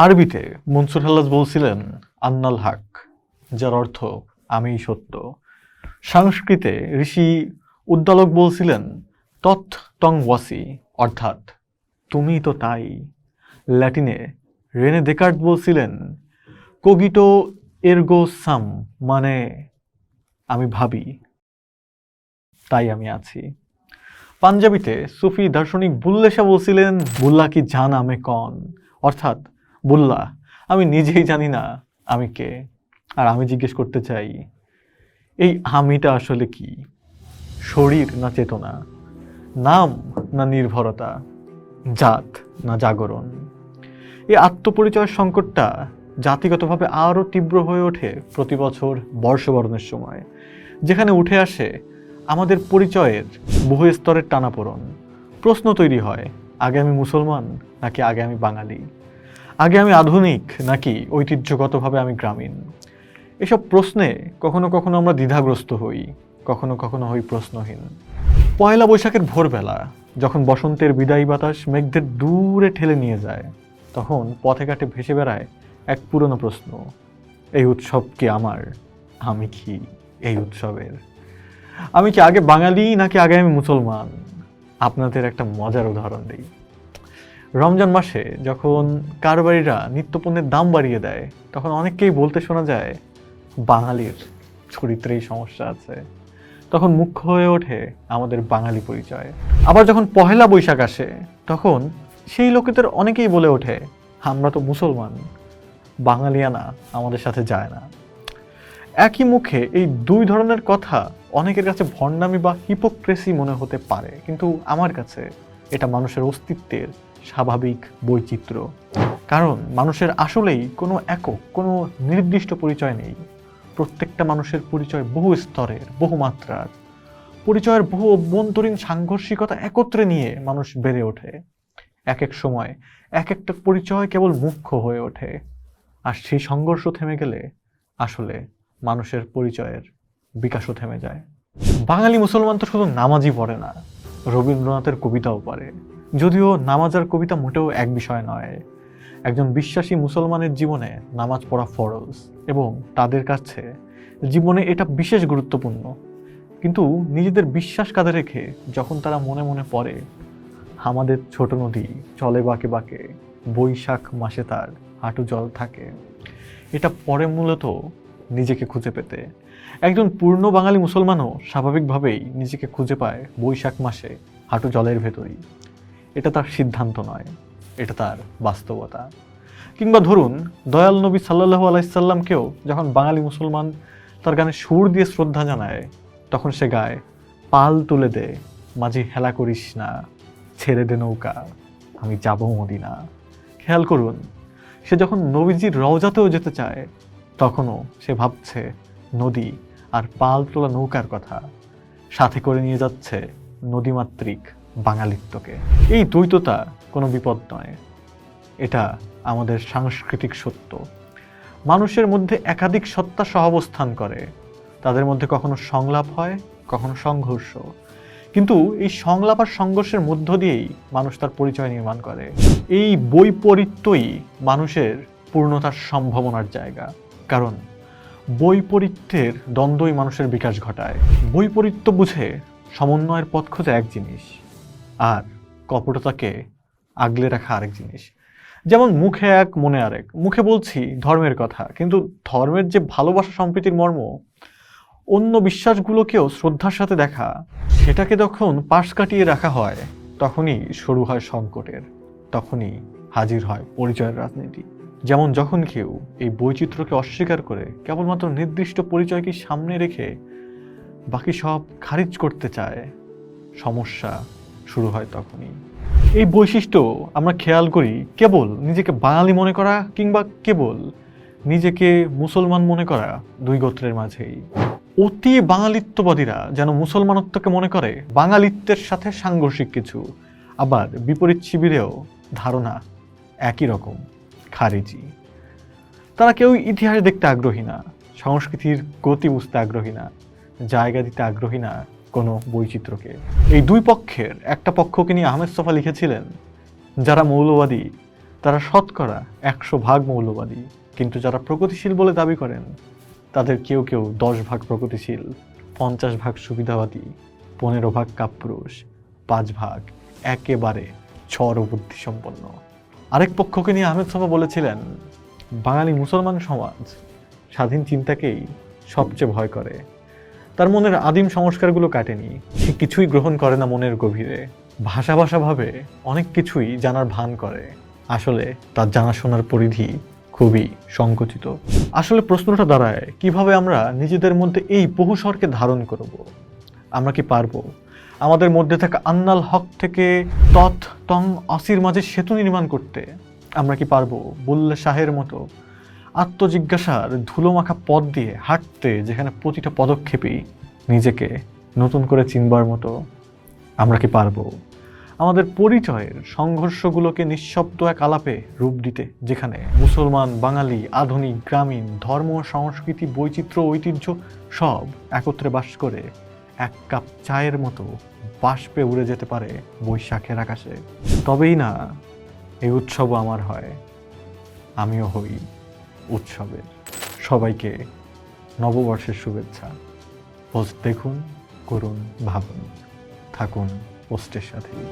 আরবিতে মনসুর হাল্লাজ বলছিলেন আন্নাল হক, যার অর্থ আমিই সত্য। সংস্কৃতে ঋষি উদ্দালক বলছিলেন তৎ তং ওয়াসি, অর্থাৎ তুমিই তো তাই। ল্যাটিনে রেনে দেকার্ত বলছিলেন কোগিটো এরগো সাম, মানে আমি ভাবি তাই আমি আছি। পাঞ্জাবিতে সুফি দার্শনিক বুল্লে শাহ বলছিলেন বুল্লা কি জান আমে কন, অর্থাৎ বুল্লা আমি নিজেই জানি না আমি কে, আর আমি জিজ্ঞেস করতে চাই এই আমিটা আসলে কি? শরীর না চেতনা, নাম না নির্ভরতা, জাত না জাগরণ? এই আত্মপরিচয়ের সংকটটা জাতিগতভাবে আরও তীব্র হয়ে ওঠে প্রতি বছর বর্ষবরণের সময়, যেখানে উঠে আসে আমাদের পরিচয়ের বহু স্তরের টানাপোড়েন। প্রশ্ন তৈরি হয়, আগে আমি মুসলমান নাকি আগে আমি বাঙালি? আগে আমি আধুনিক নাকি ঐতিহ্যগতভাবে আমি গ্রামীণ? এসব প্রশ্নে কখনো কখনো আমরা দ্বিধাগ্রস্ত হই, কখনো কখনো হই প্রশ্নহীন। পয়লা বৈশাখের ভোরবেলা যখন বসন্তের বিদায়ী বাতাস মেঘদের দূরে ঠেলে নিয়ে যায়, তখন পথে ঘাটে ভেসে বেড়ায় এক পুরনো প্রশ্ন, এই উৎসব কি আমার? আমি কি এই উৎসবের? আমি কি আগে বাঙালি নাকি আগে আমি মুসলমান? আপনাদের একটা মজার উদাহরণ দিই। রমজান মাসে যখন কারবারিরা নিত্যপণ্যের দাম বাড়িয়ে দেয়, তখন অনেককেই বলতে শোনা যায় বাঙালির চরিত্রেই সমস্যা আছে। তখন মুখ্য হয়ে ওঠে আমাদের বাঙালি পরিচয়। আবার যখন পহেলা বৈশাখ আসে, তখন সেই লোকেদের অনেকেই বলে ওঠে আমরা তো মুসলমান, বাঙালিয়ানা আমাদের সাথে যায় না। একই মুখে এই দুই ধরনের কথা অনেকের কাছে ভণ্ডামি বা হিপোক্রেসি মনে হতে পারে, কিন্তু আমার কাছে এটা মানুষের অস্তিত্বের স্বাভাবিক বৈচিত্র্য। কারণ মানুষের আসলেই কোনো একক, কোনো নির্দিষ্ট পরিচয় নেই। প্রত্যেকটা মানুষের পরিচয় বহু স্তরের, বহু মাত্রার। পরিচয়ের বহু অভ্যন্তরীণ সাংঘর্ষিকতা একত্রে নিয়ে মানুষ বেড়ে ওঠে। এক এক সময় এক একটা পরিচয় কেবল মুখ্য হয়ে ওঠে, আর সেই সংঘর্ষ থেমে গেলে আসলে মানুষের পরিচয়ের বিকাশও থেমে যায়। বাঙালি মুসলমান তো শুধু নামাজই পড়ে না, রবীন্দ্রনাথের কবিতাও পড়ে। যদিও নামাজ আর কবিতা মোটেও এক বিষয় নয়। একজন বিশ্বাসী মুসলমানের জীবনে নামাজ পড়া ফরজ, এবং তাদের কাছে জীবনে এটা বিশেষ গুরুত্বপূর্ণ। কিন্তু নিজেদের বিশ্বাস কাঁধে রেখে যখন তারা মনে মনে পড়ে আমাদের ছোট নদী চলে বাঁকে বাঁকে, বৈশাখ মাসে তার হাঁটু জল থাকে, এটা পরে মূলত নিজেকে খুঁজে পেতে। একজন পূর্ণ বাঙালি মুসলমানও স্বাভাবিকভাবেই নিজেকে খুঁজে পায় বৈশাখ মাসে হাঁটু জলের ভেতরই। এটা তার সিদ্ধান্ত নয়, এটা তার বাস্তবতা। কিংবা ধরুন দয়াল নবী সাল্লাল্লাহু আলাইহি সাল্লামকেও যখন বাঙালি মুসলমান তার গানে সুর দিয়ে শ্রদ্ধা জানায়, তখন সে গায় পাল তুলে দে মাঝি হেলা করিস না, ছেড়ে দে নৌকা আমি যাব মদিনা। খেয়াল করুন, সে যখন নবীজির রওজাতেও যেতে চায়, তখনও সে ভাবছে নদী আর পাল তোলা নৌকার কথা, সাথে করে নিয়ে যাচ্ছে নদীমাতৃক বাঙালিত্বকে। এই দ্বৈততা কোনো বিপদ নয়, এটা আমাদের সাংস্কৃতিক সত্য। মানুষের মধ্যে একাধিক সত্তা সহাবস্থান করে, তাদের মধ্যে কখনো সংলাপ হয়, কখনো সংঘর্ষ, কিন্তু এই সংলাপ আর সংঘর্ষের মধ্য দিয়েই মানুষ তার পরিচয় নির্মাণ করে। এই বৈপরীত্যই মানুষের পূর্ণতার সম্ভাবনার জায়গা, কারণ বৈপরীত্যের দ্বন্দ্বই মানুষের বিকাশ ঘটায়। বৈপরীত্য বুঝে সমন্বয়ের পথ খোঁজা এক জিনিস, আর কপটতাকে আগলে রাখা আরেক জিনিস। যেমন মুখে এক মনে আরেক। মুখে বলছি ধর্মের কথা, কিন্তু ধর্মের যে ভালোবাসা সম্প্রীতির মর্ম, অন্য বিশ্বাসগুলোকেও শ্রদ্ধার সাথে দেখা, সেটাকে যখন পাশ কাটিয়ে রাখা হয়, তখনই শুরু হয় সংকটের, তখনই হাজির হয় পরিচয়ের রাজনীতি। যেমন যখন কেউ এই বৈচিত্র্যকে অস্বীকার করে কেবলমাত্র নির্দিষ্ট পরিচয়কে সামনে রেখে বাকি সব খারিজ করতে চায়, সমস্যা শুরু হয় তখনই। এই বৈশিষ্ট্য আমরা খেয়াল করি কেবল নিজেকে বাঙালি মনে করা কিংবা কেবল নিজেকে মুসলমান মনে করা দুই গোত্রের মাঝেই। অতি বাঙালিত্ববাদীরা যেন মুসলমানত্বকে মনে করে বাঙালিত্বের সাথে সাংঘর্ষিক কিছু, আবার বিপরীত শিবিরেও ধারণা একই রকম, খারিজি। তারা কেউ ইতিহাস দেখতে আগ্রহী না, সংস্কৃতির গতি বুঝতে আগ্রহী না, জায়গা দিতে আগ্রহী না কোনো বৈচিত্র্যকে। এই দুই পক্ষের একটা পক্ষকে নিয়ে আহমেদ ছফা লিখেছিলেন, যারা মৌলবাদী তারা শতকরা 100% মৌলবাদী, কিন্তু যারা প্রগতিশীল বলে দাবি করেন তাদের কেউ কেউ 10% প্রগতিশীল, 50% সুবিধাবাদী, 15% কাপুরুষ, 5% একেবারে ছড় বুদ্ধিসম্পন্ন। আরেক পক্ষকে নিয়ে আহমেদ ছফা বলেছিলেন, বাঙালি মুসলমান সমাজ স্বাধীন চিন্তাকেই সবচেয়ে ভয় করে। তার মনের আদিম সংস্কারগুলো কাটেনি, সে কিছুই গ্রহণ করে না মনের গভীরে, ভাষা ভাবে অনেক কিছুই জানার ভান করে, আসলে তার জানাশোনার পরিধি খুবই সংকুচিত। আসলে প্রশ্নটা দাঁড়ায়, কিভাবে আমরা নিজেদের মধ্যে এই বহু স্বরকে ধারণ করব? আমরা কি পারবো আমাদের মধ্যে থাকা আন্নাল হক থেকে তৎ তং অসির মাঝে সেতু নির্মাণ করতে? আমরা কি পারবো বুল্লে শাহের মতো আত্মজিজ্ঞাসার ধুলোমাখা পথ দিয়ে হাঁটতে, যেখানে প্রতিটা পদক্ষেপেই নিজেকে নতুন করে চিনবার মতো? আমরা কি পারবো আমাদের পরিচয়ের সংঘর্ষগুলোকে নিঃশব্দ এক আলাপে রূপ দিতে, যেখানে মুসলমান, বাঙালি, আধুনিক, গ্রামীণ, ধর্ম, সংস্কৃতি, বৈচিত্র্য, ঐতিহ্য সব একত্রে বাস করে এক কাপ চায়ের মতো বাষ্পে উড়ে যেতে পারে বৈশাখের আকাশে? তবেই না এই উৎসবও আমার হয়, আমিও হই উৎসবের। সবাইকে নববর্ষের শুভেচ্ছা। পোস্ট দেখুন, করুন, ভাবুন, থাকুন পোস্টের সাথেই।